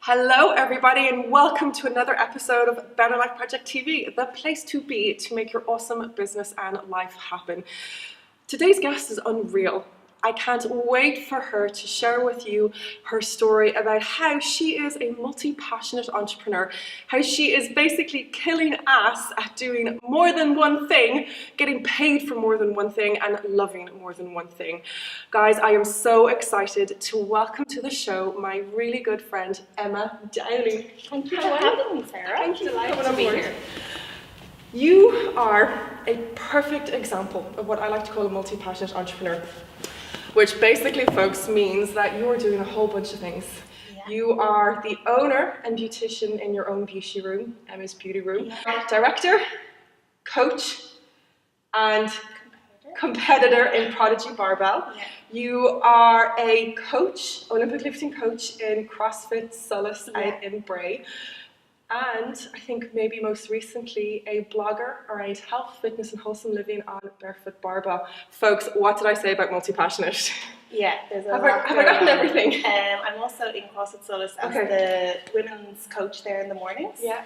Hello everybody and welcome to another episode of Better Life Project TV, the place to be to make your awesome business and life happen. Today's guest is unreal. I can't wait for her to share with you her story about how she is a multi-passionate entrepreneur, how she is basically killing ass at doing more than one thing, getting paid for more than one thing, and loving more than one thing. Guys, I am so excited to welcome to the show my really good friend, Emma Dowling. Thank you for having me, Sarah. Thank you. Delighted to be here. You are a perfect example of what I like to call a multi-passionate entrepreneur. Which basically, folks, means that you're doing a whole bunch of things. Yeah. You are the owner and beautician in your own beauty room, Emma's Beauty Room, director, coach, and competitor in Prodigy Barbell. Yeah. You are a coach, Olympic lifting coach in CrossFit Solace out in Bray. And I think maybe most recently a blogger around health, fitness and wholesome living on Barefoot Barbell. Folks, what did I say about multi-passionate? Yeah, there's a lot Have I gotten everything? I'm also in CrossFit Solace as the women's coach there in the mornings. Yeah.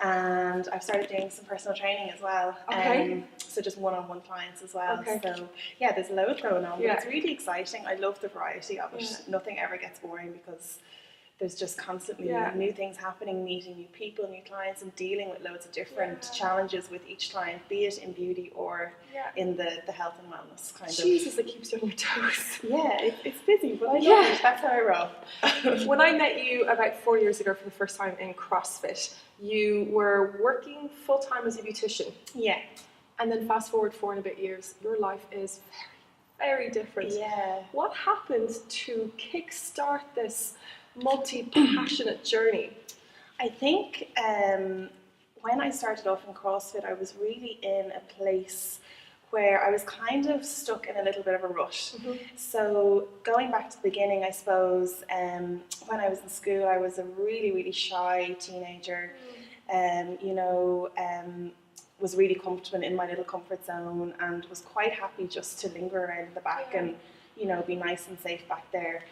And I've started doing some personal training as well. Okay. So just one-on-one clients as well. Okay. So yeah, there's a load going on. But it's really exciting. I love the variety of it. Yeah. Nothing ever gets boring because there's just constantly new things happening, meeting new people, new clients, and dealing with loads of different challenges with each client, be it in beauty or in the health and wellness kind of. Jesus, it keeps you on your toes. Yeah, it's busy, but I love it. That's how I roll. When I met you about 4 years ago for the first time in CrossFit, you were working full-time as a beautician. Yeah. And then fast forward 4 and a bit years, your life is very, very different. Yeah. What happened to kickstart this multi-passionate journey? I think when I started off in CrossFit, I was really in a place where I was kind of stuck in a little bit of a rut. Mm-hmm. So going back to the beginning, I suppose, when I was in school, I was a really, really shy teenager. Was really comfortable in my little comfort zone and was quite happy just to linger around the back and, be nice and safe back there.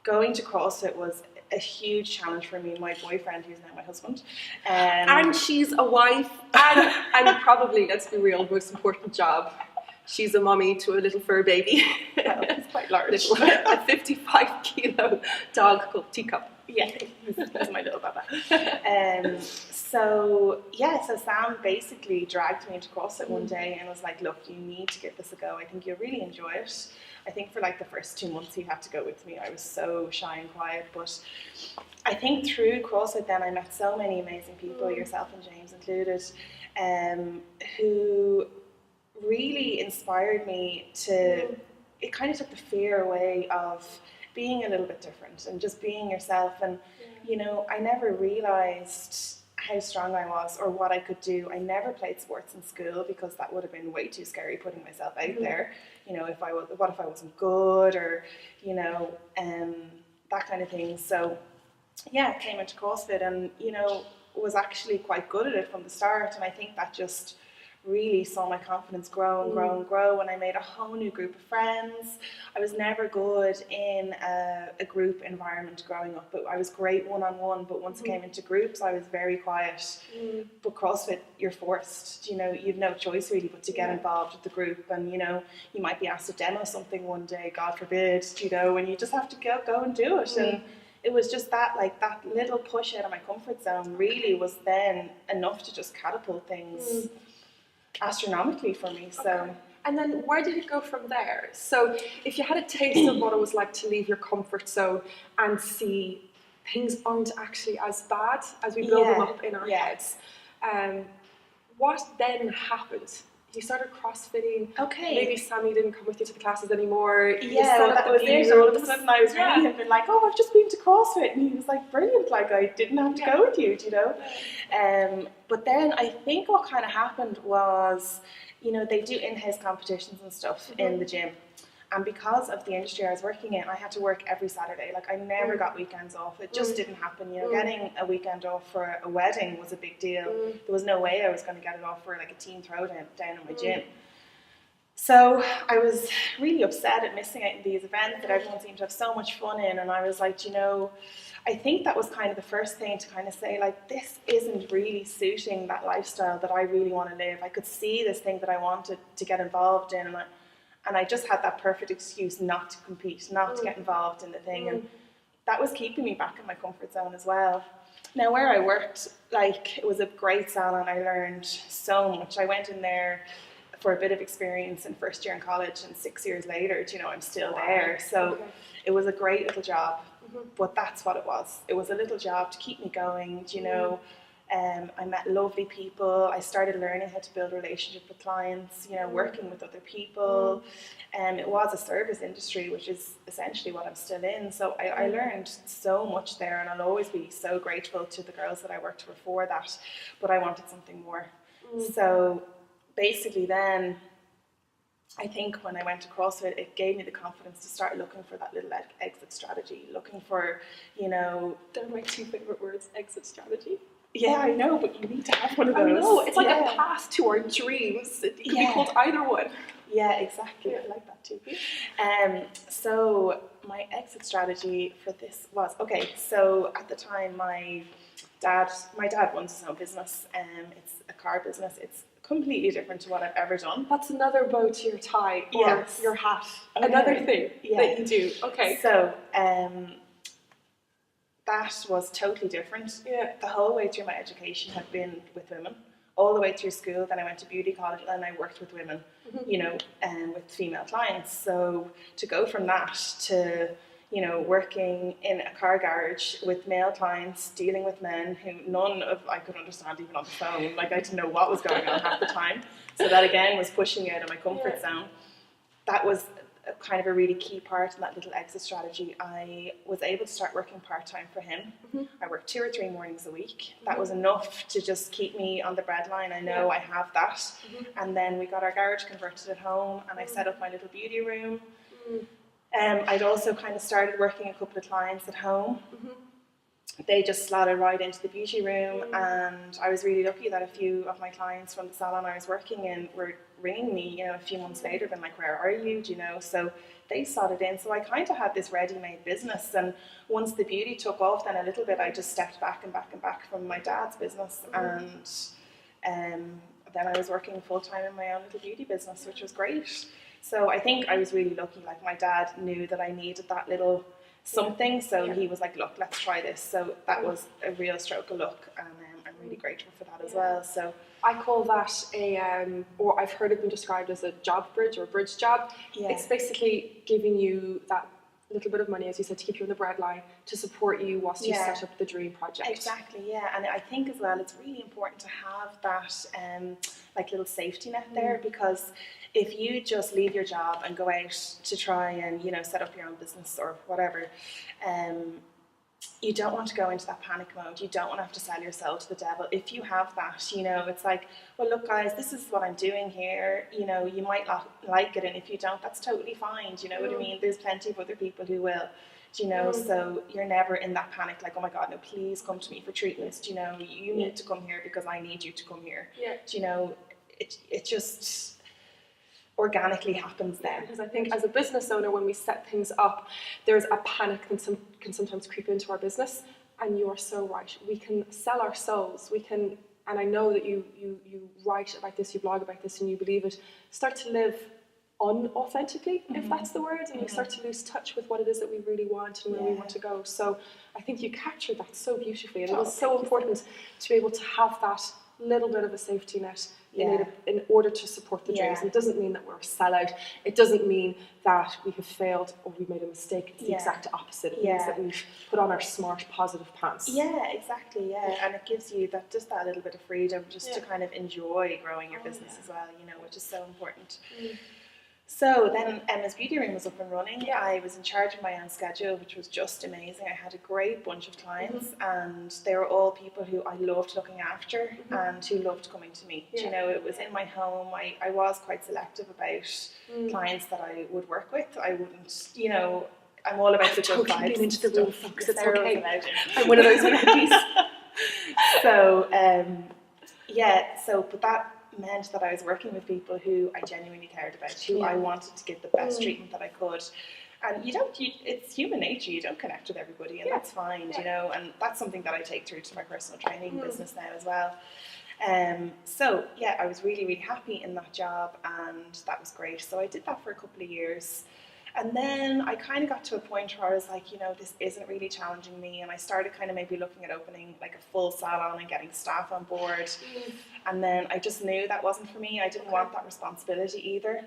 Going to CrossFit was a huge challenge for me and my boyfriend, who's now my husband. And she's a wife and probably, let's be real, most important job. She's a mummy to a little fur baby. Well, it's quite large. A 55 kilo dog called Teacup. Yeah, that's my little baba. So Sam basically dragged me into CrossFit one day and was like, look, you need to give this a go. I think you'll really enjoy it. I think for like the first 2 months he had to go with me. I was so shy and quiet, but I think through CrossFit then I met so many amazing people, yourself and James included, who really inspired me to, it kind of took the fear away of being a little bit different and just being yourself. And, I never realized how strong I was or what I could do. I never played sports in school because that would have been way too scary putting myself out there. What if I wasn't good or, that kind of thing. So, I came into CrossFit and, was actually quite good at it from the start. And I think that just really saw my confidence grow and grow and grow, and I made a whole new group of friends. I was never good in a group environment growing up, but I was great one-on-one, but once it came into groups I was very quiet. But CrossFit, you're forced, you've no choice really but to get involved with the group, and you might be asked to demo something one day, God forbid, and you just have to go and do it. And it was just that little push out of my comfort zone really was then enough to just catapult things astronomically for me. So and then where did it go from there? So if you had a taste of what it was like to leave your comfort zone and see things aren't actually as bad as we build them up in our heads, what then happened? You started CrossFitting. Okay. Maybe Sammy didn't come with you to the classes anymore. That was it. All of a sudden I was really have been like, oh, I've just been to CrossFit, and he was like, brilliant. Like I didn't have to go with you, But then I think what kind of happened was, they do in-house competitions and stuff in the gym. And because of the industry I was working in, I had to work every Saturday. Like I never got weekends off. It just didn't happen. Getting a weekend off for a wedding was a big deal. There was no way I was going to get it off for like a team throwdown down in my gym. So I was really upset at missing out on these events that everyone seemed to have so much fun in, and I was like, I think that was kind of the first thing to kind of say, like, this isn't really suiting that lifestyle that I really want to live. I could see this thing that I wanted to get involved in, and I just had that perfect excuse not to compete, not to get involved in the thing, and that was keeping me back in my comfort zone as well. Now, where I worked, like, it was a great salon. I learned so much. I went in there for a bit of experience in first year in college, and 6 years later, I'm still there. So it was a great little job, but that's what it was. It was a little job to keep me going, I met lovely people. I started learning how to build relationships with clients, working with other people. It was a service industry, which is essentially what I'm still in. So I learned so much there, and I'll always be so grateful to the girls that I worked for that. But I wanted something more. So basically then, I think when I went to CrossFit, it gave me the confidence to start looking for that little exit strategy, looking for, They're my two favourite words, exit strategy. Yeah, I know, but you need to have one of those. I know, it's like a path to our dreams. It could be called either one. Yeah, exactly. I like that too. So my exit strategy for this was, so at the time my dad runs his own business. It's a car business. It's completely different to what I've ever done. That's another bow to your tie or your hat. Okay. Another thing that you do. Okay. So that was totally different. Yeah. The whole way through my education had been with women. All the way through school, then I went to beauty college, and I worked with women, with female clients. So to go from that to, working in a car garage with male clients, dealing with men who I could understand even on the phone. Like, I didn't know what was going on half the time. So that again was pushing me out of my comfort zone. That was kind of a really key part in that little exit strategy. I was able to start working part-time for him. I worked 2 or 3 mornings a week. That was enough to just keep me on the breadline. I know I have that. And then we got our garage converted at home, and I set up my little beauty room. I'd also kind of started working a couple of clients at home. They just slotted right into the beauty room, and I was really lucky that a few of my clients from the salon I was working in were ringing me, a few months later, been like, where are you, so they slotted in. So I kind of had this ready-made business, and once the beauty took off then a little bit, I just stepped back from my dad's business, and then I was working full-time in my own little beauty business, which was great. So I think I was really lucky. Like, my dad knew that I needed that little something, so he was like, look, let's try this. So that was a real stroke of luck, and I'm really grateful for that as well. So I call that or I've heard it been described as a job bridge or a bridge job. It's basically giving you that little bit of money, as you said, to keep you on the breadline, to support you whilst you set up the dream project. Exactly, yeah. And I think as well, it's really important to have that like little safety net there, because if you just leave your job and go out to try and, set up your own business or whatever, you don't want to go into that panic mode. You don't want to have to sell your soul to the devil. If you have that, it's like, well, look, guys, this is what I'm doing here. You might not like it, and if you don't, that's totally fine. Do you know what I mean? There's plenty of other people who will. So you're never in that panic, like, oh my God, no, please come to me for treatments. You need to come here because I need you to come here. It just organically happens then. Because I think as a business owner, when we set things up, there's a panic that can sometimes creep into our business, and you are so right. We can sell our souls. We can, and I know that you write about this, you blog about this, and you believe it. Start to live unauthentically, if that's the word, and you start to lose touch with what it is that we really want and where we want to go. So I think you captured that so beautifully, and it is so important to be able to have that little bit of a safety net in order to support the dreams. And it doesn't mean that we're a sellout. It doesn't mean that we have failed or we've made a mistake. It's the exact opposite. It means that we've put on our smart, positive pants. Yeah, exactly. Yeah, and it gives you that little bit of freedom just to kind of enjoy growing your business as well. Which is so important. So then Emma's Beauty Room was up and running. I was in charge of my own schedule, which was just amazing. I had a great bunch of clients, and they were all people who I loved looking after and who loved coming to me. It was in my home. I was quite selective about clients that I would work with. I wouldn't, I'm all about the good vibes. Been into the room, folks. It's okay. I'm one of those ladies. So, but that meant that I was working with people who I genuinely cared about, who I wanted to give the best treatment that I could. And it's human nature, you don't connect with everybody, and that's fine, you know, and that's something that I take through to my personal training business now as well. So yeah, I was really, really happy in that job, and that was great. So I did that for a couple of years. And then I kind of got to a point where I was like, you know, this isn't really challenging me. And I started kind of maybe looking at opening like a full salon and getting staff on board. And then I just knew that wasn't for me. I didn't want that responsibility either.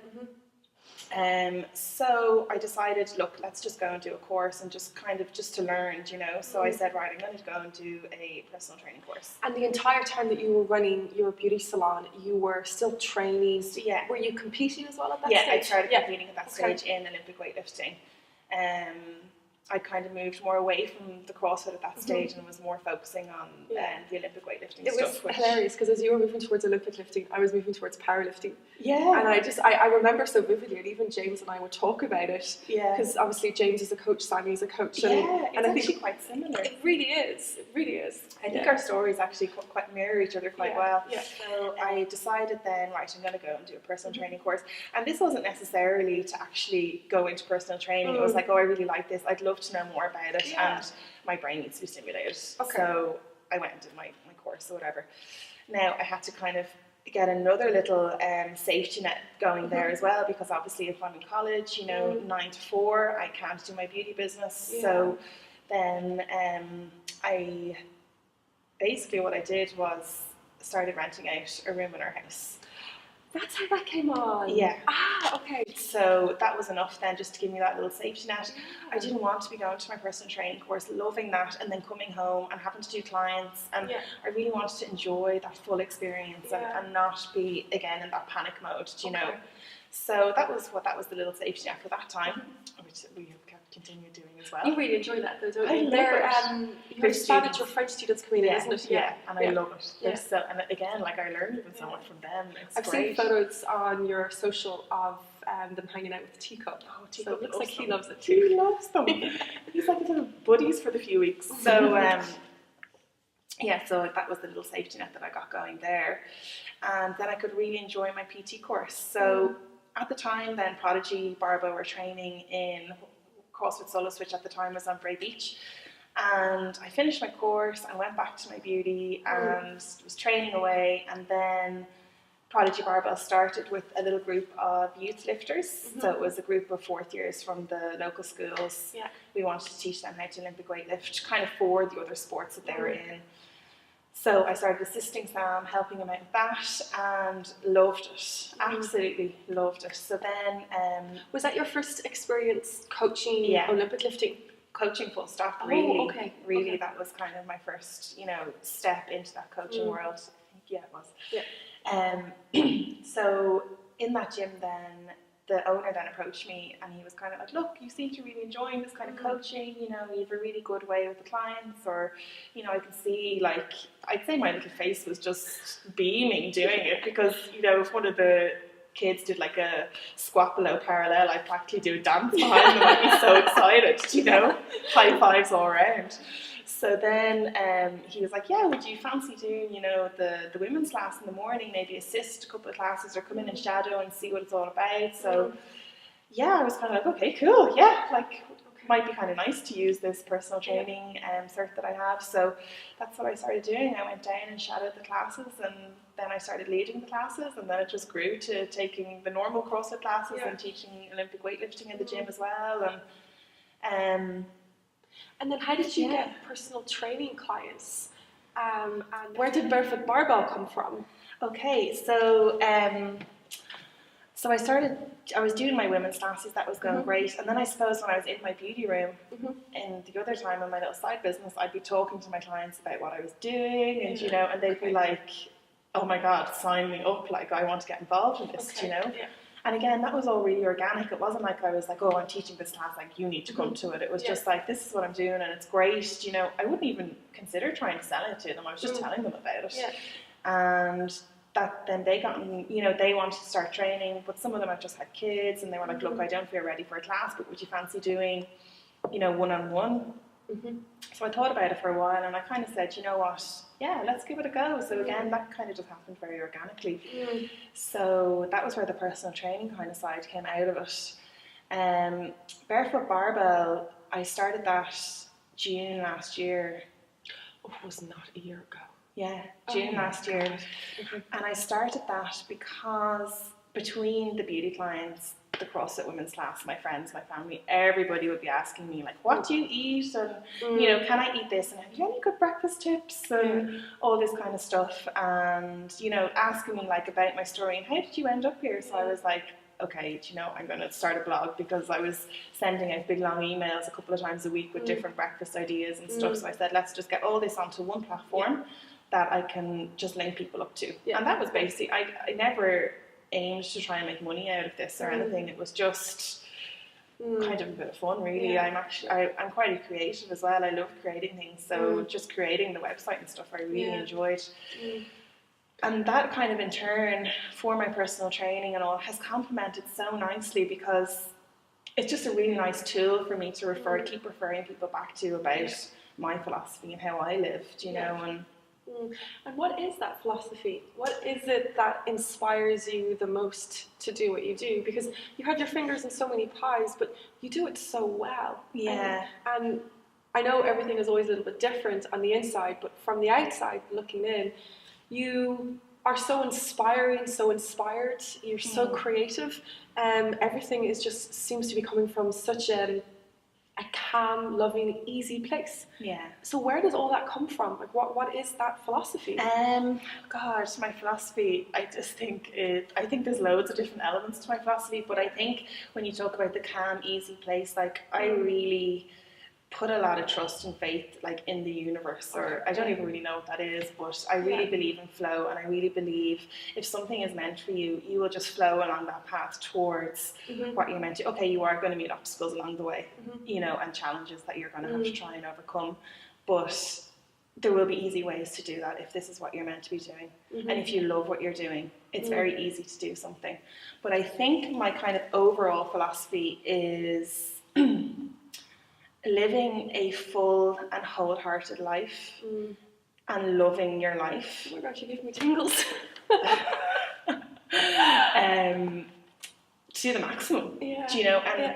So I decided, look, let's just go and do a course and just to learn, you know. So I said, right, I'm going to go and do a personal training course. And the entire time that you were running your beauty salon, you were still training. Yeah. Were you competing as well at that stage? stage? I started competing at that stage in Olympic weightlifting. I kind of moved more away from the CrossFit at that stage and was more focusing on the Olympic weightlifting stuff. It was hilarious because as you were moving towards Olympic lifting, I was moving towards powerlifting. Yeah. And I remember so vividly, and even James and I would talk about it. Yeah. Because obviously James is a coach, Sammy's a coach. And, and I think actually quite similar. It really is. It really is. I think our stories actually quite mirror each other quite well. Yeah. So I decided then, right, I'm going to go and do a personal training course. And this wasn't necessarily to actually go into personal training. It was like, oh, I really like this. I'd love to know more about it. And my brain needs to be stimulated. Okay. So I went and did my course or whatever. Now I had to kind of get another little safety net going there as well, because obviously if I'm in college, you know, 9 to 4, I can't do my beauty business. So then I basically what I did was started renting out a room in our house. That's how that came on. Yeah. Ah, okay. So that was enough then just to give me that little safety net. I didn't want to be going to my personal training course, loving that, and then coming home and having to do clients. And I really wanted to enjoy that full experience and not be, again, in that panic mode, you know. So that was the little safety net for that time, which we have continued doing as well. You really enjoy that though, don't you? Your Spanish, your French students come in, isn't it? Yeah, and I love it. So, and again, like I learned even so much from them. I've seen photos on your social of them hanging out with the teacup. Oh, Teacup, so it looks like he loves it too. He loves them. He's like little buddies for the few weeks. So so that was the little safety net that I got going there. And then I could really enjoy my PT course. So at the time then, Prodigy, Barbo were training in CrossFit Solo Switch at the time was on Bray Beach. And I finished my course and went back to my beauty and was training away. And then Prodigy Barbell started with a little group of youth lifters. So it was a group of fourth years from the local schools. We wanted to teach them how to Olympic weightlift, kind of for the other sports that they were in. So I started assisting Sam, helping him out with that, and loved it. Absolutely loved it. So then... was that your first experience coaching Olympic lifting? Coaching full stop, really. Really, that was kind of my first, you know, step into that coaching world. I think, it was. So in that gym then, the owner then approached me and he was kind of like, look, you seem to really enjoying this kind of coaching, you know, you have a really good way with the clients, or, you know, I can see, like, I'd say my little face was just beaming doing it, because, you know, if one of the kids did like a squat below parallel, I'd practically do a dance behind them. I'd be so excited, you know, high fives all around. So then he was like, yeah, would you fancy doing, you know, the women's class in the morning, maybe assist a couple of classes or come in and shadow and see what it's all about. So I was kind of like, okay, cool, like might be kind of nice to use this personal training cert that I have. So that's what I started doing. I went down and shadowed the classes, and then I started leading the classes, and then it just grew to taking the normal CrossFit classes and teaching Olympic weightlifting in the gym as well. And then how did you get personal training clients? And where did Barefoot Barbell come from? Okay, so I was doing my women's classes, that was going great. And then I suppose when I was in my beauty room, and the other time in my little side business, I'd be talking to my clients about what I was doing, and you know, and they'd be like, oh my God, sign me up, like I want to get involved in this, you know? And again, that was all really organic. It wasn't like I was like, oh, I'm teaching this class, like you need to come to it. It was just like, this is what I'm doing and it's great. You know, I wouldn't even consider trying to sell it to them. I was just telling them about it. And that then they got, you know, they wanted to start training, but some of them have just had kids and they were like, look, I don't feel ready for a class, but would you fancy doing, you know, one-on-one So I thought about it for a while, and I kind of said, you know what, yeah, let's give it a go. So again, that kind of just happened very organically. So that was where the personal training kind of side came out of it. Barefoot Barbell, I started that June last year. Oh, it was not a year ago. Yeah, June last year. And I started that because between the beauty clients, the CrossFit women's class, my friends, my family, everybody would be asking me, like, what do you eat? And, you know, can I eat this? And have you any good breakfast tips? And all this kind of stuff. And, you know, asking me, like, about my story and how did you end up here? So I was like, okay, you know, I'm going to start a blog, because I was sending out big long emails a couple of times a week with different breakfast ideas and stuff. So I said, let's just get all this onto one platform that I can just link people up to. And that was basically, I never aimed to try and make money out of this or anything. It was just kind of a bit of fun, really. I'm quite a creative as well. I love creating things. So just creating the website and stuff, I really enjoyed. And that kind of in turn, for my personal training and all, has complemented so nicely, because it's just a really nice tool for me to keep referring people back to about my philosophy and how I lived, you know. And what is that philosophy? What is it that inspires you the most to do what you do? Because you have your fingers in so many pies, but you do it so well. Yeah. And I know everything is always a little bit different on the inside, but from the outside looking in, you are so inspiring, so inspired, you're so creative, everything is just seems to be coming from such a calm, loving, easy place. Yeah. So where does all that come from? Like, what is that philosophy? God, my philosophy, I just think I think there's loads of different elements to my philosophy, but I think when you talk about the calm, easy place, like, I really put a lot of trust and faith, like, in the universe, or I don't even really know what that is, but I really believe in flow, and I really believe if something is meant for you, you will just flow along that path towards what you're meant to. Okay, you are going to meet obstacles along the way, you know, and challenges that you're going to have to try and overcome, but there will be easy ways to do that if this is what you're meant to be doing. And if you love what you're doing, it's very easy to do something. But I think my kind of overall philosophy is living a full and wholehearted life and loving your life. Oh my gosh, you give me tingles. To the maximum, Yeah. do you know, and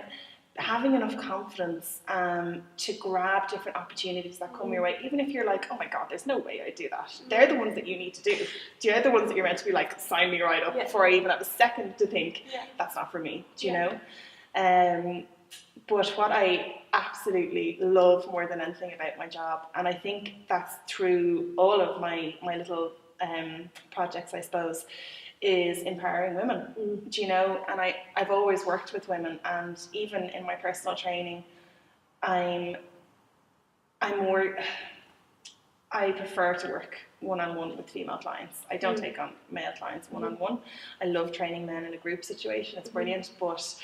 having enough confidence to grab different opportunities that come your way, even if you're like, oh my god, there's no way I'd do that. They're the ones that you need to do. They're the ones that you're meant to be like, sign me right up, before I even have a second to think, that's not for me, do you know? But what I absolutely love more than anything about my job, and I think that's through all of my little projects, I suppose, is empowering women, do you know? And I've always worked with women, and even in my personal training, I prefer to work one-on-one with female clients. I don't take on male clients one-on-one. I love training men in a group situation, it's brilliant, but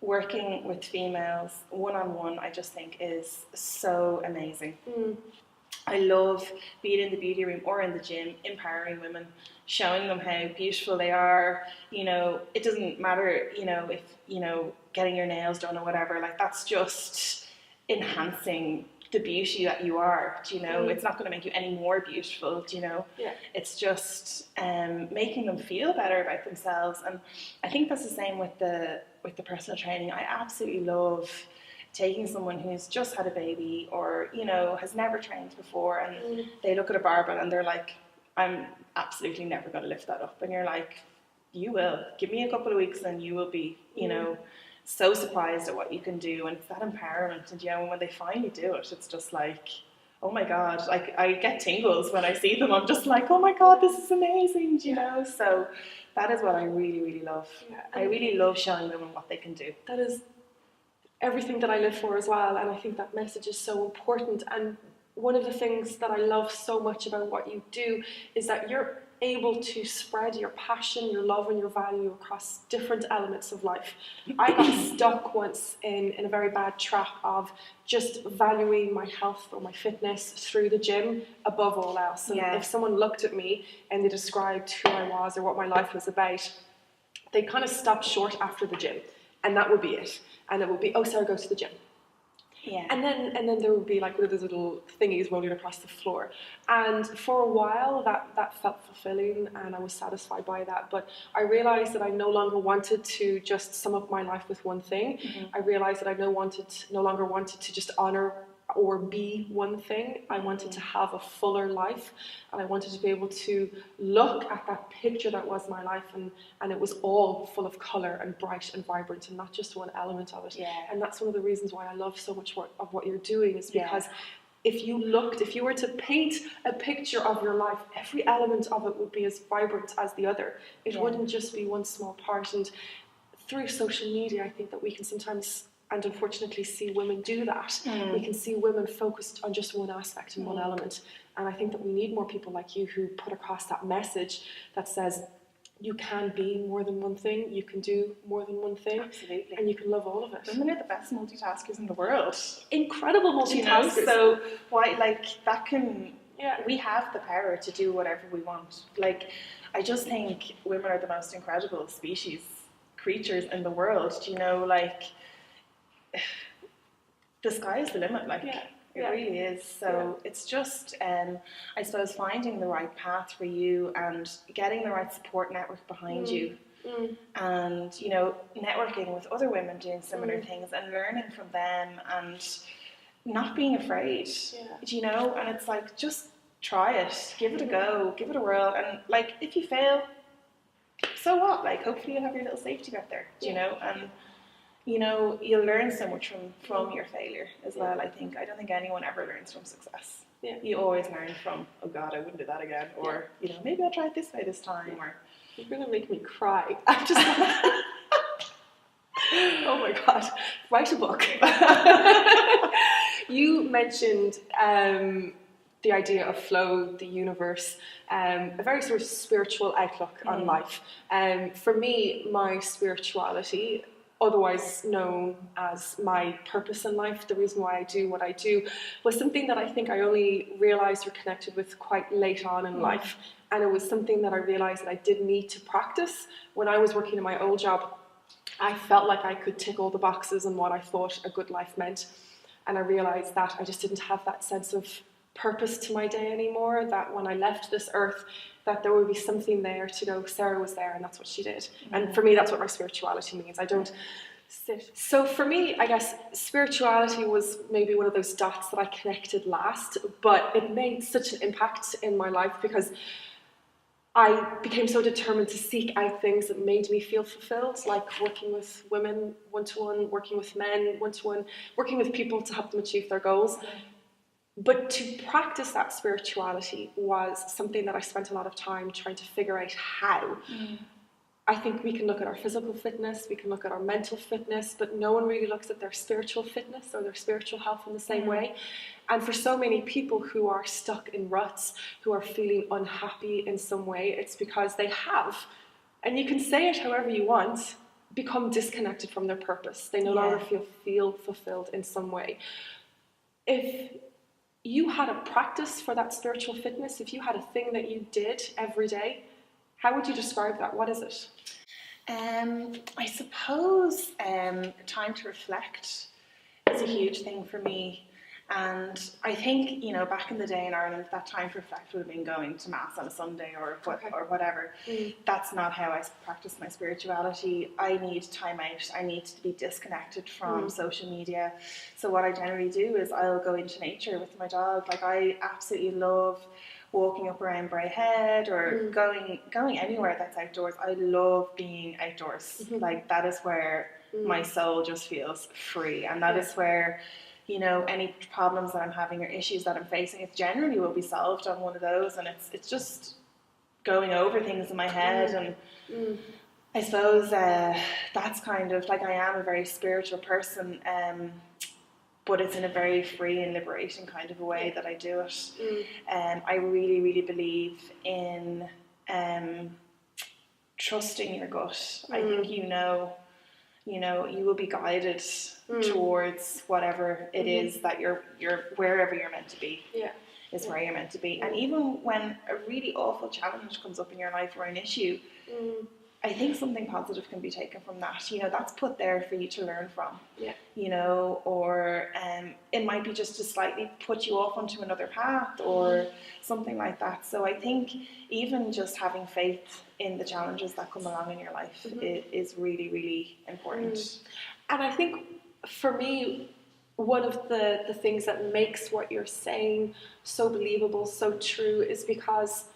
working with females one-on-one, I just think is so amazing. I love being in the beauty room or in the gym, empowering women, showing them how beautiful they are. You know, it doesn't matter, you know, if, you know, getting your nails done or whatever, like, that's just enhancing the beauty that you are, do you know? It's not going to make you any more beautiful, do you know? It's just making them feel better about themselves. And I think that's the same with the personal training. I absolutely love taking someone who's just had a baby, or, you know, has never trained before, and they look at a barbell and they're like, I'm absolutely never going to lift that up. And you're like, you will. Give me a couple of weeks and you will be, you know, so surprised at what you can do. And it's that empowerment. And, you know, when they finally do it, it's just like, oh my god, like, I get tingles when I see them. I'm just like, oh my god, this is amazing, do you know? So that is what I really, really love. I really love showing women what they can do. That is everything that I live for as well, and I think that message is so important. And one of the things that I love so much about what you do is that you're able to spread your passion, your love and your value across different elements of life. I got stuck once in a very bad trap of just valuing my health or my fitness through the gym above all else. And if someone looked at me and they described who I was or what my life was about, they kind of stopped short after the gym, and that would be it. And it would be, oh, Sarah, go to the gym. Yeah. And then there would be like one of those little thingies rolling across the floor. And for a while that felt fulfilling and I was satisfied by that. But I realized that I no longer wanted to just sum up my life with one thing. I realized that I no longer wanted to just honor or be one thing. I wanted to have a fuller life, and I wanted to be able to look at that picture that was my life, and it was all full of colour and bright and vibrant and not just one element of it. Yeah. And that's one of the reasons why I love so much of what you're doing, is because if you were to paint a picture of your life, every element of it would be as vibrant as the other. It wouldn't just be one small part. And through social media, I think that we can sometimes, and unfortunately, see women do that. We can see women focused on just one aspect and one element. And I think that we need more people like you who put across that message that says you can be more than one thing, you can do more than one thing. Absolutely. And you can love all of it. Women are the best multitaskers in the world. Incredible multitaskers. You know? So why, like, that can... Yeah. We have the power to do whatever we want. Like, I just think women are the most incredible creatures in the world. You know, like, the sky is the limit. Like, it really is. So it's just, I suppose, finding the right path for you and getting the right support network behind you. And, you know, networking with other women doing similar things and learning from them and not being afraid, you know, and it's like, just try it, give it a go, give it a whirl, and like, if you fail, so what? Like, hopefully you'll have your little safety net there, you know, and you know, you'll learn so much from your failure as well. I don't think anyone ever learns from success. You always learn from, oh God, I wouldn't do that again, or you know, maybe I'll try it this way this time, or you're gonna make me cry. I'm just oh my God, write a book. You mentioned the idea of flow, the universe, a very sort of spiritual outlook on life. For me, my spirituality, otherwise known as my purpose in life, the reason why I do what I do, was something that I think I only realised or connected with quite late on in life. And it was something that I realised that I did need to practice. When I was working in my old job, I felt like I could tick all the boxes on what I thought a good life meant. And I realised that I just didn't have that sense of purpose to my day anymore, that when I left this earth, that there would be something there to go, Sarah was there and that's what she did. And for me, that's what my spirituality means. I don't sit. So for me, I guess spirituality was maybe one of those dots that I connected last, but it made such an impact in my life because I became so determined to seek out things that made me feel fulfilled, like working with women one-to-one, working with men one-to-one, working with people to help them achieve their goals. But to practice that spirituality was something that I spent a lot of time trying to figure out how. I think we can look at our physical fitness, we can look at our mental fitness, but no one really looks at their spiritual fitness or their spiritual health in the same way. And for so many people who are stuck in ruts, who are feeling unhappy in some way, it's because they have, and you can say it however you want, become disconnected from their purpose. They no longer feel fulfilled in some way. If you had a practice for that spiritual fitness, if you had a thing that you did every day, how would you describe that? What is it? I suppose time to reflect is a huge thing for me. And I think, you know, back in the day in Ireland, that time to reflect would have been going to Mass on a Sunday or whatever. That's not how I practice my spirituality. I need time out. I need to be disconnected from social media. So what I generally do is I'll go into nature with my dog. Like, I absolutely love walking up around Bray Head or going anywhere that's outdoors. I love being outdoors. Like, that is where my soul just feels free. And that is where, you know, any problems that I'm having or issues that I'm facing, it generally will be solved on one of those. And it's just going over things in my head. And I suppose that's kind of, like, I am a very spiritual person, but it's in a very free and liberating kind of a way that I do it. I really, really believe in trusting your gut. I think you know, you will be guided towards whatever it is that you're wherever you're meant to be. Is where you're meant to be. And even when a really awful challenge comes up in your life or an issue, I think something positive can be taken from that. You know, that's put there for you to learn from. Yeah. You know, or it might be just to slightly put you off onto another path or something like that. So I think even just having faith in the challenges that come along in your life is really, really important. And I think for me, one of the things that makes what you're saying so believable, so true, is because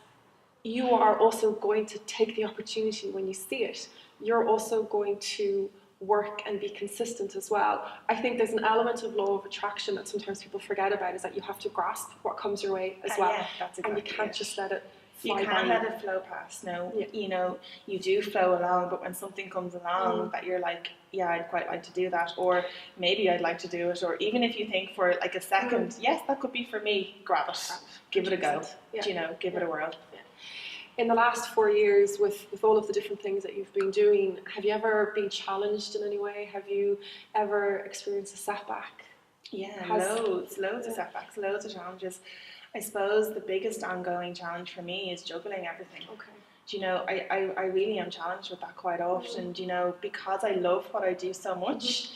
you are also going to take the opportunity when you see it. You're also going to work and be consistent as well. I think there's an element of law of attraction that sometimes people forget about, is that you have to grasp what comes your way as well. Yeah, that's exactly and you can't just let it you fly can't by let it flow past. No, Yeah. you know, you do flow along, but when something comes along that you're like, yeah, I'd quite like to do that, or maybe I'd like to do it, or even if you think for like a second, yes, that could be for me, grab it, give it a go. Yeah. You know, give it a whirl. Yeah. In the last 4 years, with all of the different things that you've been doing, have you ever been challenged in any way? Have you ever experienced a setback? Yeah, loads of setbacks, loads of challenges. I suppose the biggest ongoing challenge for me is juggling everything. Okay. Do you know, I really am challenged with that quite often. Do you know, because I love what I do so much,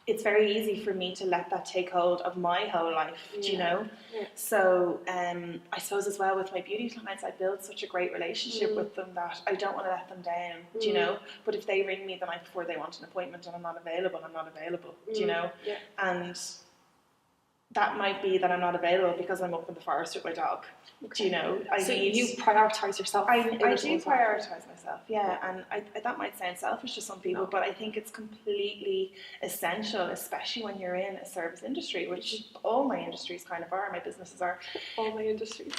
it's very easy for me to let that take hold of my whole life, do you know? Yeah. So I suppose as well with my beauty clients, I build such a great relationship with them that I don't want to let them down, do you know? But if they ring me the night before they want an appointment and I'm not available, do you know? Yeah. And that might be that I'm not available because I'm up in the forest with my dog. Okay. Do you know? You prioritise yourself. I do prioritise myself, yeah, and that might sound selfish to some people, but I think it's completely essential, especially when you're in a service industry, which all my industries kind of are, my businesses are. All my industries.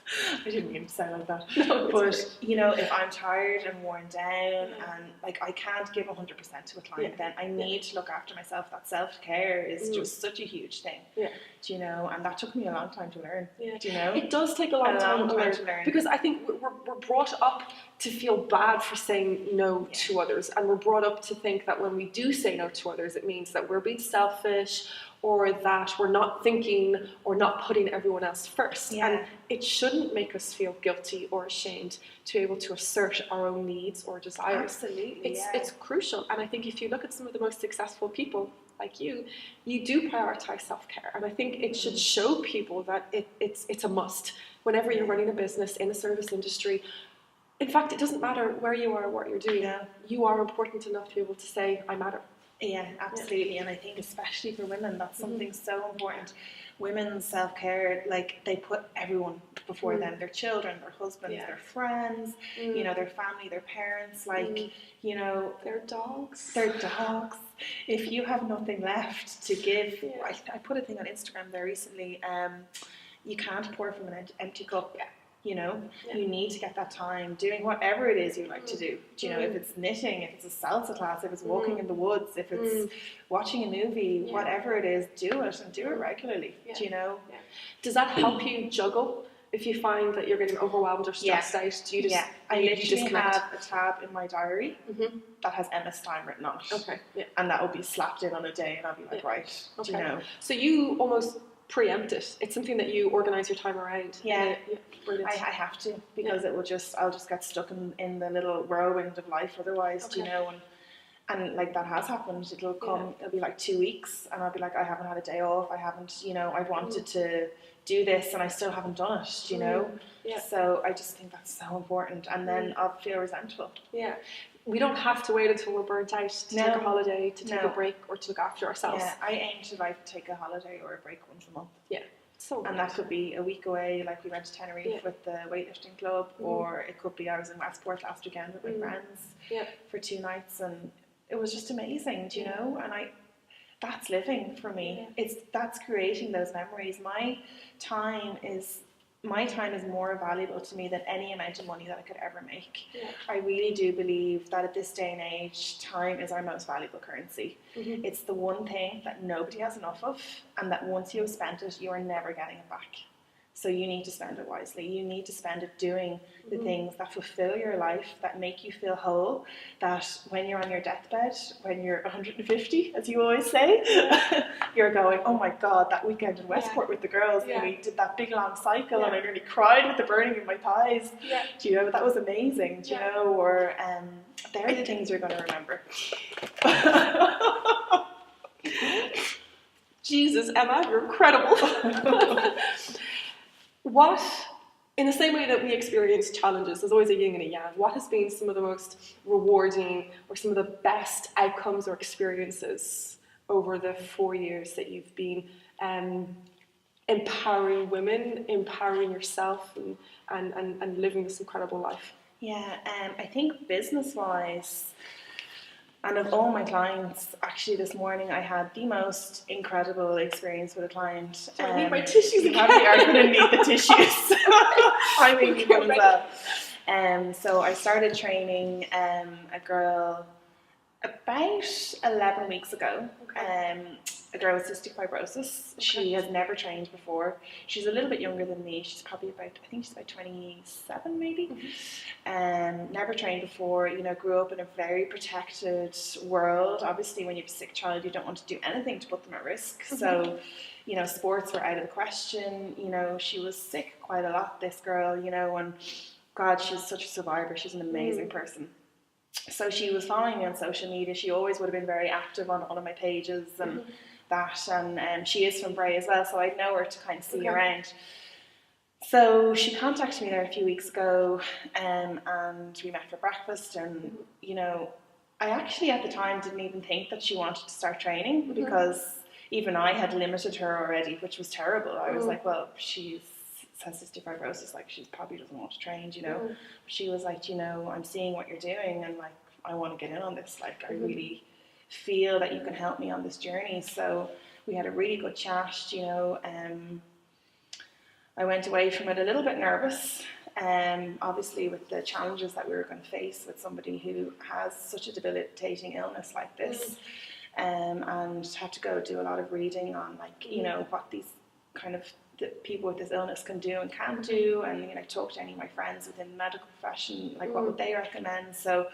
I didn't mean to sound like that. No, but you know, if I'm tired and worn down and like I can't give 100% to a client, then I need to look after myself. That self-care is just such a huge thing. Yeah. Do you know? And that took me a long time to learn. Yeah. Do you know? It does take a long time to learn. Because I think we're brought up to feel bad for saying no to others, and we're brought up to think that when we do say no to others, it means that we're being selfish, or that we're not thinking or not putting everyone else first. Yeah. And it shouldn't make us feel guilty or ashamed to be able to assert our own needs or desires. Absolutely, It's crucial. And I think if you look at some of the most successful people like you do prioritise self-care. And I think it should show people that it's a must. Whenever you're running a business in the service industry, in fact, it doesn't matter where you are or what you're doing. Yeah. You are important enough to be able to say, I matter. Yeah, absolutely. Yeah. And I think especially for women, that's something so important. Women's self-care, like they put everyone before them, their children, their husbands, their friends, you know, their family, their parents, like, you know, their dogs. If you have nothing left to give, I put a thing on Instagram there recently, you can't pour from an empty cup. Yeah. You know, you need to get that time doing whatever it is you like to do. Do you know, if it's knitting, if it's a salsa class, if it's walking in the woods, if it's watching a movie, whatever it is, do it and do it regularly. Do you know? Yeah. Does that help you juggle? If you find that you're getting overwhelmed or stressed out, do you just I literally have a tab in my diary that has Emma's time written on it. Okay. Yeah. And that will be slapped in on a day and I'll be like, right, do you know? So you almost preempt it. It's something that you organise your time around. Yeah, brilliant. I have to, because I'll just get stuck in the little whirlwind of life otherwise, do you know, and like that has happened. It'll come, it'll be like 2 weeks and I'll be like, I haven't had a day off, I haven't, you know, I've wanted to do this and I still haven't done it, do you know? Yeah. So I just think that's so important, and then I'll feel resentful. Yeah. We don't have to wait until we're burnt out to take a holiday, to take a break, or to look after ourselves. Yeah, I aim to like take a holiday or a break once a month. Yeah. And that could be a week away, like we went to Tenerife with the weightlifting club, or it could be I was in Westport last weekend with my friends for 2 nighs, and it was just amazing, do you know? And that's living for me. That's creating those memories. My time is more valuable to me than any amount of money that I could ever make. Yeah. I really do believe that at this day and age, time is our most valuable currency. It's the one thing that nobody has enough of, and that once you have spent it, you are never getting it back. So you need to spend it wisely. You need to spend it doing the things that fulfill your life, that make you feel whole, that when you're on your deathbed, when you're 150, as you always say, you're going, oh my God, that weekend in Westport with the girls, and we did that big long cycle and I nearly cried with the burning in my thighs. Do you know, that was amazing, do you know, or they're the things you're going to remember. Jesus, Emma, you're incredible. What, in the same way that we experience challenges, there's always a yin and a yang, what has been some of the most rewarding or some of the best outcomes or experiences over the 4 years that you've been empowering women, empowering yourself, and living this incredible life? Yeah, I think business-wise, and of all my clients, actually this morning I had the most incredible experience with a client. I need my tissues you again. Probably are going to need the tissues. I need one as well. So I started training a girl about 11 weeks ago. A girl with cystic fibrosis. She has never trained before. She's a little bit younger than me. She's probably I think she's about 27 maybe. Never trained before, you know, grew up in a very protected world. Obviously when you have a sick child, you don't want to do anything to put them at risk. So, you know, sports were out of the question. You know, she was sick quite a lot, this girl, you know, and God, she's such a survivor. She's an amazing person. So she was following me on social media. She always would have been very active on all of my pages and that. And she is from Bray as well, so I'd know her to kind of see around. So she contacted me there a few weeks ago, and we met for breakfast. And you know, I actually at the time didn't even think that she wanted to start training because even I had limited her already, which was terrible. I was like, well, she has cystic fibrosis, like she probably doesn't want to train, you know. She was like, you know, I'm seeing what you're doing, and like I want to get in on this. Like I really feel that you can help me on this journey. So we had a really good chat, you know. I went away from it a little bit nervous, obviously with the challenges that we were going to face with somebody who has such a debilitating illness like this, and had to go do a lot of reading on, like, you know, what these kind of the people with this illness can do and can't do, and you know, talk to any of my friends within the medical profession, like what would they recommend. So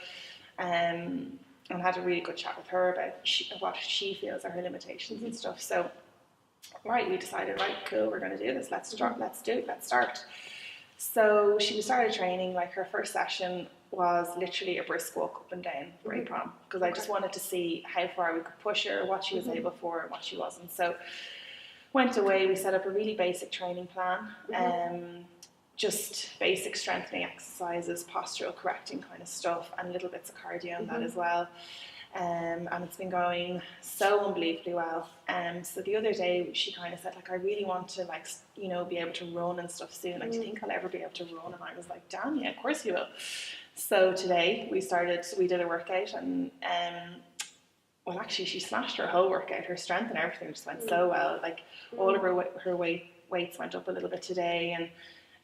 and had a really good chat with her about what she feels are her limitations and stuff. So we decided, right, cool, we're going to do this, let's start. So she started training. Like her first session was literally a brisk walk up and down Bray Prom, because I just wanted to see how far we could push her, what she was able for and what she wasn't. So went away, we set up a really basic training plan, just basic strengthening exercises, postural correcting kind of stuff, and little bits of cardio on that as well. And it's been going so unbelievably well. So the other day she kind of said, like, I really want to, like, you know, be able to run and stuff soon. Like, do you think I'll ever be able to run? And I was like, damn, yeah, of course you will. So today we did a workout, and well, actually she smashed her whole workout. Her strength and everything just went so well. Like all of her weights went up a little bit today, and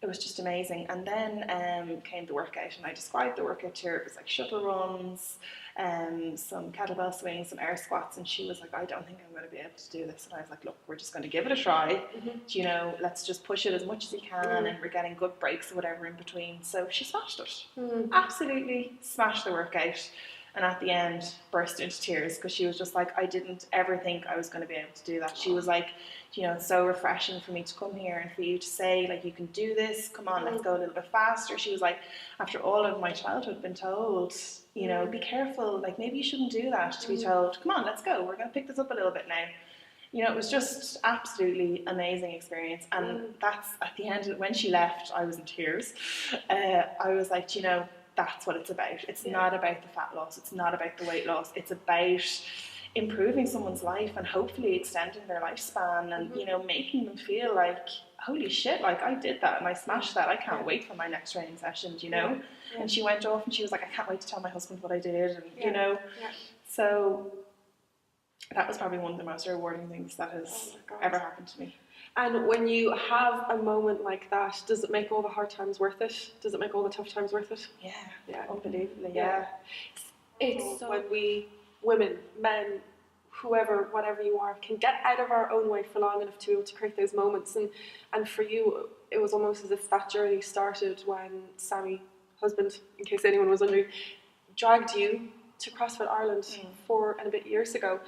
it was just amazing. And then came the workout, and I described the workout to her. It was like shuttle runs, some kettlebell swings, some air squats, and she was like, I don't think I'm going to be able to do this. And I was like, look, we're just going to give it a try. You know, let's just push it as much as you can, and we're getting good breaks or whatever in between. So she smashed it. Absolutely smashed the workout. And at the end, burst into tears, because she was just like, I didn't ever think I was going to be able to do that. She was like, you know, it's so refreshing for me to come here and for you to say, like, you can do this, come on, let's go a little bit faster. She was like, after all of my childhood been told, you know, be careful, like maybe you shouldn't do that, to be told, come on, let's go, we're going to pick this up a little bit now. You know, it was just absolutely amazing experience. And that's at the end, when she left, I was in tears. I was like, you know, that's what it's about. It's not about the fat loss. It's not about the weight loss. It's about improving someone's life and hopefully extending their lifespan, and you know, making them feel like, holy shit, like I did that and I smashed that. I can't wait for my next training session, you know. And she went off and she was like, I can't wait to tell my husband what I did, and you know. So that was probably one of the most rewarding things that has ever happened to me. And when you have a moment like that, does it make all the hard times worth it? Does it make all the tough times worth it? Yeah, unbelievably, It's so, when we, women, men, whoever, whatever you are, can get out of our own way for long enough to be able to create those moments. And for you, it was almost as if that journey started when Sammy, husband, in case anyone was wondering, dragged you to CrossFit Ireland 4 and a bit years ago.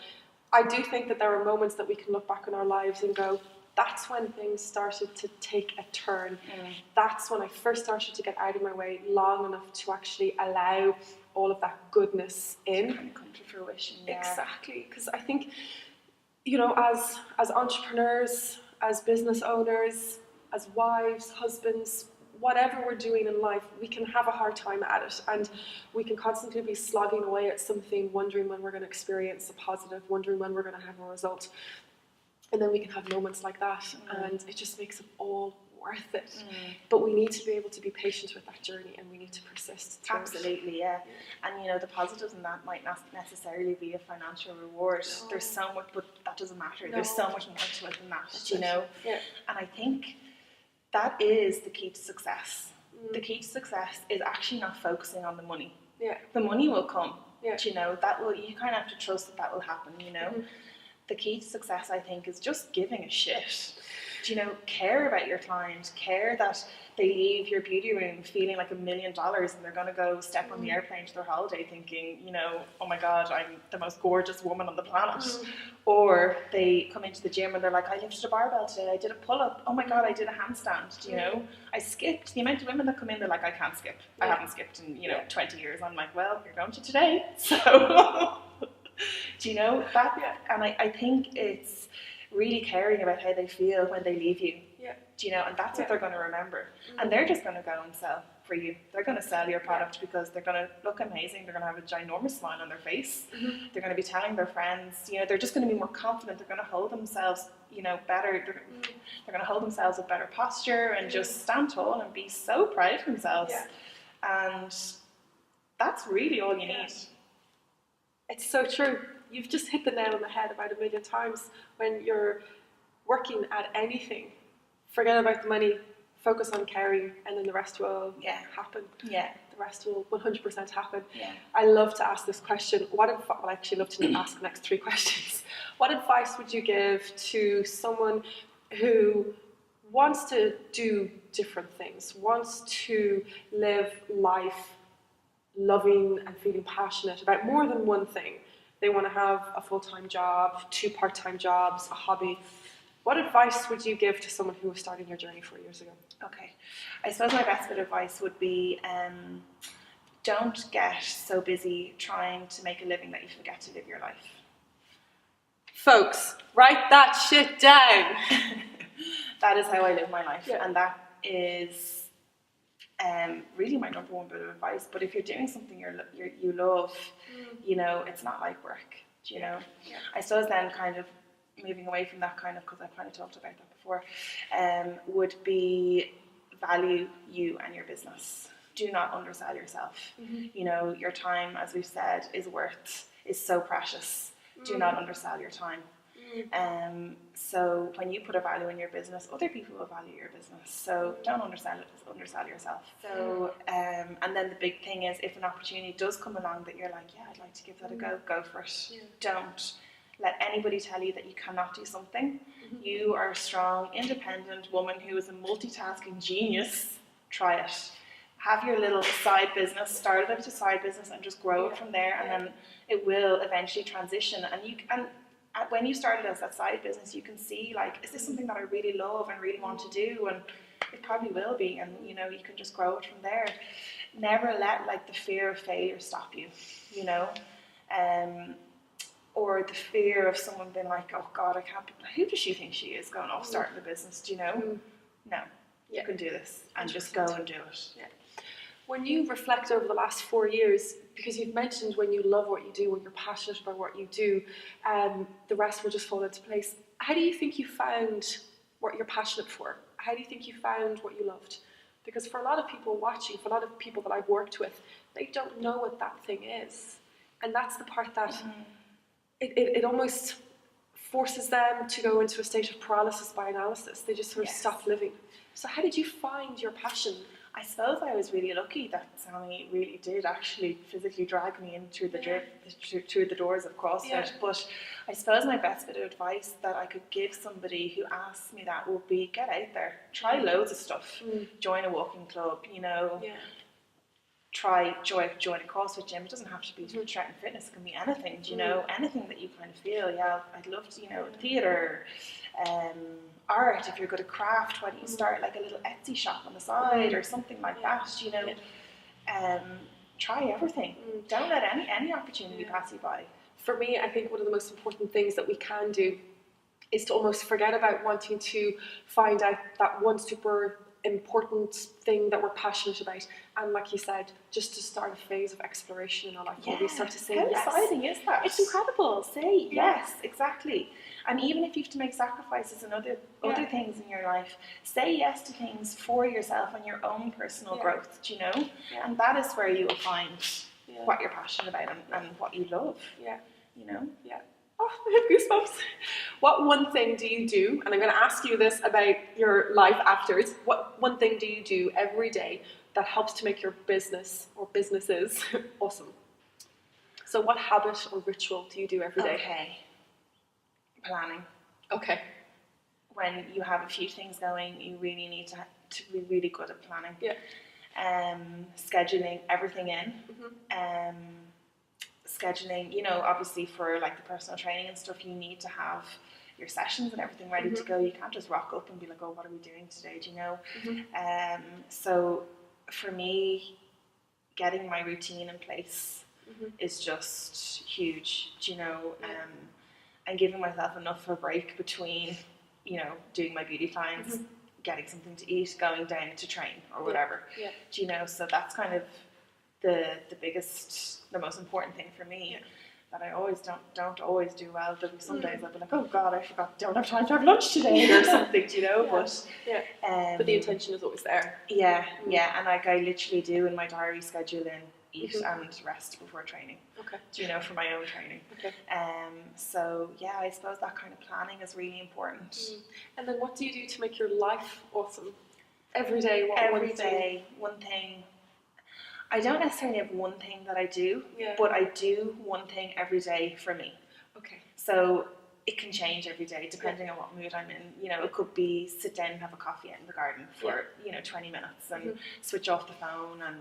I do think that there are moments that we can look back on our lives and go, that's when things started to take a turn. That's when I first started to get out of my way long enough to actually allow all of that goodness in. To kind of come to fruition. Yeah. Exactly, because I think, you know, as entrepreneurs, as business owners, as wives, husbands, whatever we're doing in life, we can have a hard time at it, and we can constantly be slogging away at something, wondering when we're going to experience a positive, wondering when we're going to have a result. And then we can have moments like that, and it just makes it all worth it. But we need to be able to be patient with that journey, and we need to persist. Absolutely, yeah. And you know, the positives in that might not necessarily be a financial reward. No. There's so much, but that doesn't matter. No. There's so much more to it than that, that's you know. Yeah. And I think that is the key to success. The key to success is actually not focusing on the money. Yeah. The money will come. Yeah. You know, that will. You kind of have to trust that will happen. You know. The key to success, I think, is just giving a shit. Do you know, care about your client, care that they leave your beauty room feeling like $1 million and they're going to go step on the airplane to their holiday thinking, you know, oh my God, I'm the most gorgeous woman on the planet. Or they come into the gym and they're like, I lifted a barbell today, I did a pull-up, oh my God, I did a handstand, do you know? I skipped. The amount of women that come in, they're like, I can't skip. I haven't skipped in, 20 years. I'm like, well, you're going to today. So... Do you know that? Yeah. And I think it's really caring about how they feel when they leave you. Yeah. Do you know? And that's what they're going to remember. And they're just going to go and sell for you. They're going to sell your product because they're going to look amazing. They're going to have a ginormous smile on their face. They're going to be telling their friends. You know, they're just going to be more confident. They're going to hold themselves, better. They're going to hold themselves with better posture and just stand tall and be so proud of themselves. Yeah. And that's really all you need. It's so true. You've just hit the nail on the head about 1 million times. When you're working at anything, forget about the money, focus on caring, and then the rest will happen. Yeah. The rest will 100% happen. Yeah. I love to ask this question. I actually love to ask the next 3 questions. What advice would you give to someone who wants to do different things, wants to live life loving and feeling passionate about more than one thing? They want to have a full-time job, 2 part-time jobs, a hobby. What advice would you give to someone who was starting your journey 4 years ago? Okay, I suppose my best bit of advice would be don't get so busy trying to make a living that you forget to live your life. Folks, write that shit down. That is how I live my life, and that is really my number 1 bit of advice. But if you're doing something you love, it's not like work. Do you know? Yeah. I suppose then kind of moving away from that because I've kind of talked about that before, would be value you and your business. Do not undersell yourself. You know, your time, as we've said, is so precious. Do not undersell your time. So when you put a value in your business, other people will value your business. So don't undersell yourself. So and then the big thing is, if an opportunity does come along that you're like, yeah, I'd like to give that a go for it. Yeah. Don't let anybody tell you that you cannot do something. You are a strong, independent woman who is a multitasking genius. Try it. Have your little side business, start it as a side business and just grow it from there, and then it will eventually transition. And when you started as that side business, you can see, like, is this something that I really love and really want to do? And it probably will be, and you can just grow it from there. Never let the fear of failure stop you, or the fear of someone being like, oh God, I can't. Who does she think she is going off starting a business? Do you know? No, you can do this, and just go and do it. Yeah. When you reflect over the last 4 years, because you've mentioned when you love what you do, when you're passionate about what you do, the rest will just fall into place. How do you think you found what you're passionate for? How do you think you found what you loved? Because for a lot of people watching, for a lot of people that I've worked with, they don't know what that thing is. And that's the part that it almost forces them to go into a state of paralysis by analysis. They just sort of stop living. So how did you find your passion? I suppose I was really lucky that Sammy really did actually physically drag me in through through the doors of CrossFit. Yeah. But I suppose my best bit of advice that I could give somebody who asks me that would be get out there, try loads of stuff, join a walking club, try join a CrossFit gym. It doesn't have to be strength and fitness. It can be anything. Anything that you kind of feel. Yeah, I'd love to. Theatre, art. If you're good at craft, why don't you start like a little Etsy shop on the side or something like that? Try everything. Don't let any opportunity pass you by. For me, I think one of the most important things that we can do is to almost forget about wanting to find out that one super important thing that we're passionate about, and like you said, just to start a phase of exploration in our life where we start to say yes. How exciting is that? It's incredible. Say yes, exactly. And even if you have to make sacrifices and other things in your life, say yes to things for yourself and your own personal growth, and that is where you will find what you're passionate about and what you love. Yeah. Yeah. Oh, I have goosebumps. What one thing do you do, and I'm going to ask you this about your life afterwards, what one thing do you do every day that helps to make your business or businesses awesome? So what habit or ritual do you do every day? Okay. Planning. Okay. When you have a few things going, you really need to be really good at planning. Yeah. Scheduling everything in. Scheduling, obviously for like the personal training and stuff, you need to have your sessions and everything ready to go. You can't just rock up and be like, oh, what are we doing today? So for me, getting my routine in place is just huge, and giving myself enough of a break between, doing my beauty clients, getting something to eat, going down to train or whatever. So that's kind of the most important thing for me, that I always don't always do well. There'll be some days I'll be like, oh God, I forgot, don't have time to have lunch today or something, But the intention is always there. And like I literally do in my diary schedule in eat and rest before training. Okay. For my own training. Okay. So yeah, I suppose that kind of planning is really important. And then what do you do to make your life awesome? Every day, one thing. I don't necessarily have one thing that I do, but I do one thing every day for me. Okay. So it can change every day depending on what mood I'm in. It could be sit down and have a coffee out in the garden for 20 minutes and switch off the phone, and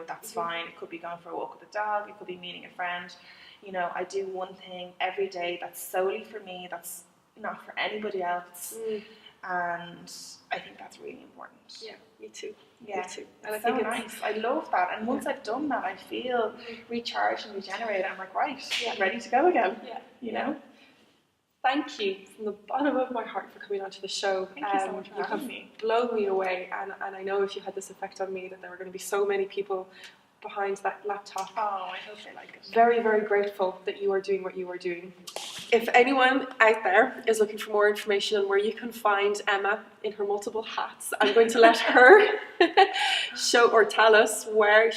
that's fine. It could be going for a walk with the dog. It could be meeting a friend. I do one thing every day that's solely for me. That's not for anybody else. And I think that's really important. Yeah, me too. Yeah, me too. And I so think nice. I love that. And once I've done that, I feel recharged and regenerated. I'm like, right, I'm ready to go again. Yeah. Thank you from the bottom of my heart for coming onto the show. Thank you so much for having me. Blown me away, and I know if you had this effect on me that there were going to be so many people behind that laptop. Oh, I hope they like it. Very, very grateful that you are doing what you are doing. If anyone out there is looking for more information on where you can find Emma in her multiple hats, I'm going to let her show or tell us where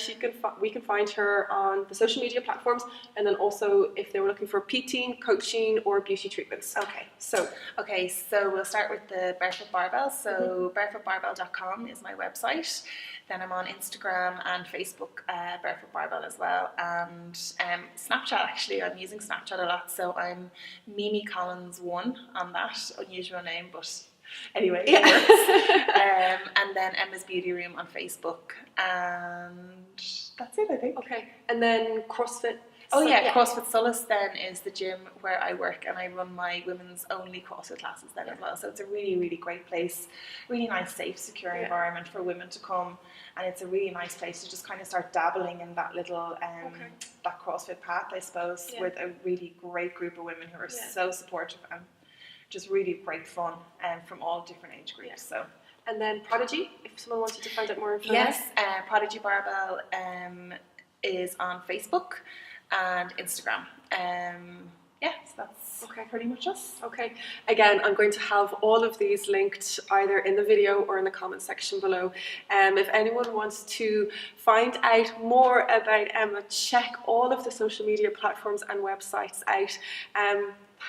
we can find her on the social media platforms, and then also if they were looking for PT, coaching, or beauty treatments. Okay, so we'll start with the Barefoot Barbell. So barefootbarbell.com is my website. Then I'm on Instagram and Facebook, Barefoot Barbell as well, and Snapchat. Actually, I'm using Snapchat a lot, so I'm Mimi Collins 1 on that. Unusual name, but anyway, it works. And then Emma's Beauty Room on Facebook, and that's it, I think. Okay, and then CrossFit. CrossFit Solace then is the gym where I work, and I run my women's only CrossFit classes then as well. So it's a really, really great place, really nice, safe, secure environment for women to come, and it's a really nice place to just kind of start dabbling in that little that CrossFit path, I suppose, with a really great group of women who are so supportive and just really great fun, from all different age groups. So. And then Prodigy, if someone wanted to find out more information. Yes, Prodigy Barbell is on Facebook and Instagram. So that's pretty much us. Okay. Again, I'm going to have all of these linked either in the video or in the comment section below. If anyone wants to find out more about Emma, check all of the social media platforms and websites out.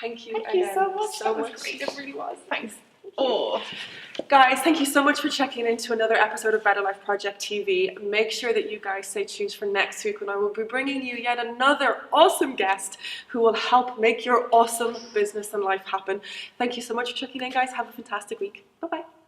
Thank you Thank you so much. So That was much. great. It really was. Thanks. Oh. Guys, thank you so much for checking into another episode of Better Life Project TV. Make sure that you guys stay tuned for next week when I will be bringing you yet another awesome guest who will help make your awesome business and life happen. Thank you so much for checking in, guys. Have a fantastic week. Bye-bye.